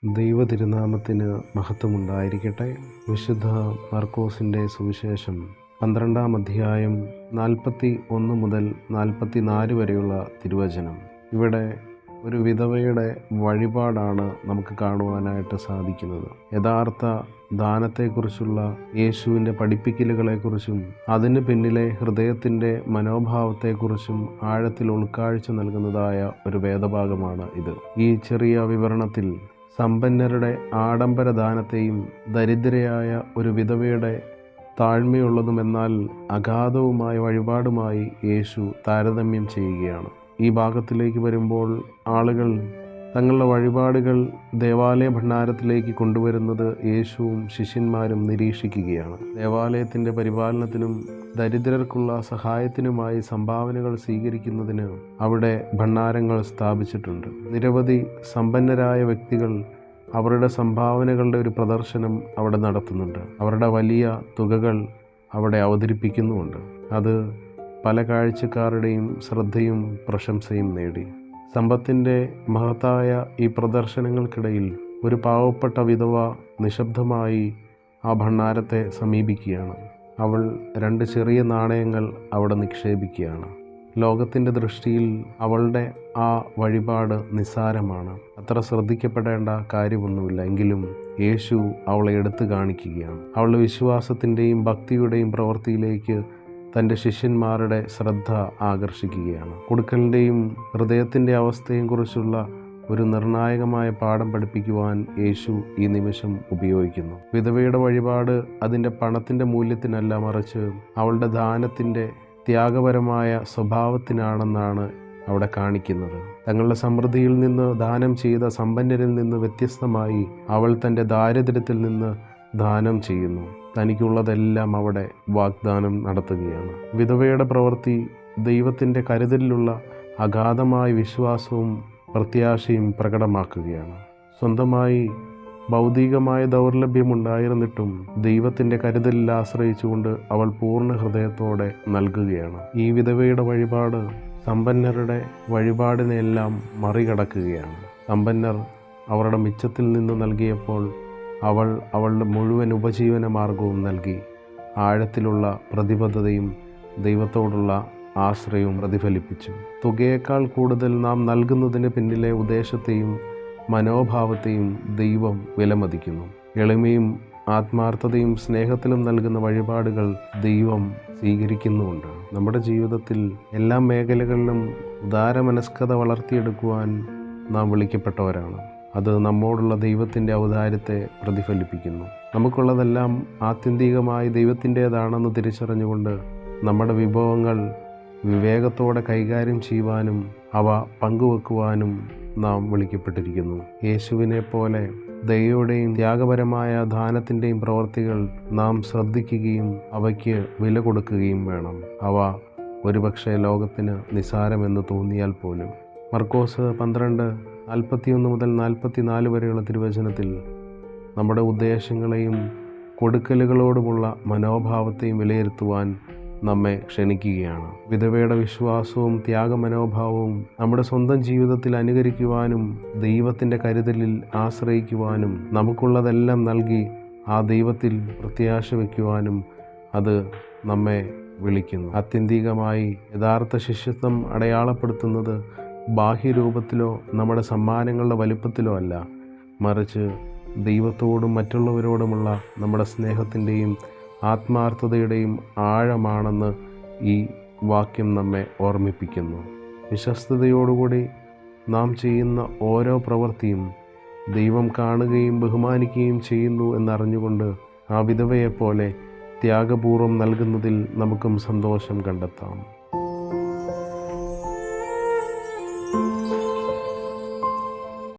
ദൈവതിരുനാമത്തിന് മഹത്വമുണ്ടായിരിക്കട്ടെ. വിശുദ്ധ മർക്കോസിൻ്റെ സുവിശേഷം 12-ാം അധ്യായം 41 മുതൽ 44 വരെയുള്ള തിരുവചനം. ഇവിടെ ഒരു വിധവയുടെ വഴിപാടാണ് നമുക്ക് കാണുവാനായിട്ട് സാധിക്കുന്നത്. യഥാർത്ഥ ദാനത്തെക്കുറിച്ചുള്ള യേശുവിൻ്റെ പഠിപ്പിക്കലുകളെക്കുറിച്ചും അതിന് പിന്നിലെ ഹൃദയത്തിൻ്റെ മനോഭാവത്തെക്കുറിച്ചും ആഴത്തിൽ ഉൾക്കാഴ്ച നൽകുന്നതായ ഒരു വേദഭാഗമാണ് ഇത്. ഈ ചെറിയ വിവരണത്തിൽ സമ്പന്നരുടെ ആഡംബര ദാനത്തെയും ദരിദ്രയായ ഒരു വിധവയുടെ താഴ്മയുള്ളതും എന്നാൽ അഗാധവുമായ വഴിപാടുമായി യേശു താരതമ്യം ചെയ്യുകയാണ്. ഈ ഭാഗത്തിലേക്ക് വരുമ്പോൾ ആളുകൾ തങ്ങളുടെ വഴിപാടുകൾ ദേവാലയ ഭണ്ഡാരത്തിലേക്ക് കൊണ്ടുവരുന്നത് യേശുവും ശിഷ്യന്മാരും നിരീക്ഷിക്കുകയാണ്. ദേവാലയത്തിൻ്റെ പരിപാലനത്തിനും ദരിദ്രർക്കുള്ള സഹായത്തിനുമായി സംഭാവനകൾ സ്വീകരിക്കുന്നതിന് അവിടെ ഭണ്ഡാരങ്ങൾ സ്ഥാപിച്ചിട്ടുണ്ട്. നിരവധി സമ്പന്നരായ വ്യക്തികൾ അവരുടെ സംഭാവനകളുടെ ഒരു പ്രദർശനം അവിടെ നടത്തുന്നുണ്ട്. അവരുടെ വലിയ തുകകൾ അവിടെ അവതരിപ്പിക്കുന്നുമുണ്ട്. അത് പല കാഴ്ചക്കാരുടെയും ശ്രദ്ധയും പ്രശംസയും നേടി. സമ്പത്തിൻ്റെ മഹത്തായ ഈ പ്രദർശനങ്ങൾക്കിടയിൽ ഒരു പാവപ്പെട്ട വിധവ നിശബ്ദമായി ആ ഭണ്ഡാരത്തെ സമീപിക്കുകയാണ്. അവൾ 2 ചെറിയ നാണയങ്ങൾ അവിടെ നിക്ഷേപിക്കുകയാണ്. ലോകത്തിൻ്റെ ദൃഷ്ടിയിൽ അവളുടെ ആ വഴിപാട് നിസ്സാരമാണ്, അത്ര ശ്രദ്ധിക്കപ്പെടേണ്ട കാര്യമൊന്നുമില്ല. എങ്കിലും യേശു അവളെ എടുത്തു കാണിക്കുകയാണ്. അവളുടെ വിശ്വാസത്തിൻ്റെയും ഭക്തിയുടെയും പ്രവൃത്തിയിലേക്ക് തൻ്റെ ശിഷ്യന്മാരുടെ ശ്രദ്ധ ആകർഷിക്കുകയാണ്. കൊടുക്കലിൻ്റെയും ഹൃദയത്തിൻ്റെ അവസ്ഥയെയും കുറിച്ചുള്ള ഒരു നിർണായകമായ പാഠം പഠിപ്പിക്കുവാൻ യേശു ഈ നിമിഷം ഉപയോഗിക്കുന്നു. വിധവയുടെ വഴിപാട് അതിൻ്റെ പണത്തിൻ്റെ മൂല്യത്തിനല്ല, മറിച്ച് അവളുടെ ദാനത്തിൻ്റെ ത്യാഗപരമായ സ്വഭാവത്തിനാണെന്നാണ് അവിടെ കാണിക്കുന്നത്. തങ്ങളുടെ സമൃദ്ധിയിൽ നിന്ന് ദാനം ചെയ്ത സമ്പന്നരിൽ നിന്ന് വ്യത്യസ്തമായി അവൾ തൻ്റെ ദാരിദ്ര്യത്തിൽ നിന്ന് ദാനം ചെയ്യുന്നു. തനിക്കുള്ളതെല്ലാം അവിടെ വാഗ്ദാനം നടത്തുകയാണ്. വിധവയുടെ പ്രവൃത്തി ദൈവത്തിൻ്റെ കരുതലിലുള്ള അഗാധമായ വിശ്വാസവും പ്രത്യാശയും പ്രകടമാക്കുകയാണ്. സ്വന്തമായി ഭൗതികമായ ദൗർലഭ്യമുണ്ടായിരുന്നിട്ടും ദൈവത്തിൻ്റെ കരുതലിൽ ആശ്രയിച്ചുകൊണ്ട് അവൾ പൂർണ്ണ ഹൃദയത്തോടെ നൽകുകയാണ്. ഈ വിധവയുടെ വഴിപാട് സമ്പന്നരുടെ വഴിപാടിനെല്ലാം മറികടക്കുകയാണ്. സമ്പന്നർ അവരുടെ മിച്ചത്തിൽ നിന്ന് നൽകിയപ്പോൾ അവൾ അവളുടെ മുഴുവൻ ഉപജീവന മാർഗവും നൽകി. ആഴത്തിലുള്ള പ്രതിബദ്ധതയും ദൈവത്തോടുള്ള ആശ്രയവും പ്രതിഫലിപ്പിച്ചു. തുകയേക്കാൾ കൂടുതൽ നാം നൽകുന്നതിന് പിന്നിലെ ഉദ്ദേശത്തെയും മനോഭാവത്തെയും ദൈവം വിലമതിക്കുന്നു. എളിമയും ആത്മാർത്ഥതയും സ്നേഹത്തിലും നൽകുന്ന വഴിപാടുകൾ ദൈവം സ്വീകരിക്കുന്നുമുണ്ട്. നമ്മുടെ ജീവിതത്തിൽ എല്ലാ മേഖലകളിലും ഉദാരമനസ്കത വളർത്തിയെടുക്കുവാൻ നാം വിളിക്കപ്പെട്ടവരാണ്. അത് നമ്മോടുള്ള ദൈവത്തിൻ്റെ ഔദാര്യത്തെ പ്രതിഫലിപ്പിക്കുന്നു. നമുക്കുള്ളതെല്ലാം ആത്യന്തികമായി ദൈവത്തിൻ്റേതാണെന്ന് തിരിച്ചറിഞ്ഞുകൊണ്ട് നമ്മുടെ വിഭവങ്ങൾ വിവേകത്തോടെ കൈകാര്യം ചെയ്യുവാനും അവ പങ്കുവെക്കുവാനും നാം വിളിക്കപ്പെട്ടിരിക്കുന്നു. യേശുവിനെ പോലെ ദയയുടെയും ത്യാഗപരമായ ദാനത്തിൻ്റെയും പ്രവർത്തികൾ നാം ശ്രദ്ധിക്കുകയും അവയ്ക്ക് വില കൊടുക്കുകയും വേണം. അവ ഒരുപക്ഷെ ലോകത്തിന് നിസ്സാരമെന്ന് തോന്നിയാൽ പോലും. മർക്കോസ് 12:41 മുതൽ 44 വരെയുള്ള തിരുവചനത്തിൽ നമ്മുടെ ഉദ്ദേശങ്ങളെയും കൊടുക്കലുകളോടുമുള്ള മനോഭാവത്തെയും വിലയിരുത്തുവാൻ നമ്മെ ക്ഷണിക്കുകയാണ്. വിധവയുടെ വിശ്വാസവും ത്യാഗമനോഭാവവും നമ്മുടെ സ്വന്തം ജീവിതത്തിൽ അനുകരിക്കുവാനും ദൈവത്തിൻ്റെ കരുതലിൽ ആശ്രയിക്കുവാനും നമുക്കുള്ളതെല്ലാം നൽകി ആ ദൈവത്തിൽ പ്രത്യാശ വയ്ക്കുവാനും അത് നമ്മെ വിളിക്കുന്നു. ആത്യന്തികമായി യഥാർത്ഥ ശിഷ്യത്വം അടയാളപ്പെടുത്തുന്നത് ബാഹ്യരൂപത്തിലോ നമ്മുടെ സമ്മാനങ്ങളുടെ വലുപ്പത്തിലോ അല്ല, മറിച്ച് ദൈവത്തോടും മറ്റുള്ളവരോടുമുള്ള നമ്മുടെ സ്നേഹത്തിൻ്റെയും ആത്മാർത്ഥതയുടെയും ആഴമാണെന്ന് ഈ വാക്യം നമ്മെ ഓർമ്മിപ്പിക്കുന്നു. വിശ്വസ്തയോടുകൂടി നാം ചെയ്യുന്ന ഓരോ പ്രവൃത്തിയും ദൈവം കാണുകയും ബഹുമാനിക്കുകയും ചെയ്യുന്നു എന്നറിഞ്ഞുകൊണ്ട് ആ വിധവയെപ്പോലെ ത്യാഗപൂർവ്വം നൽകുന്നതിൽ നമുക്കും സന്തോഷം കണ്ടെത്താം.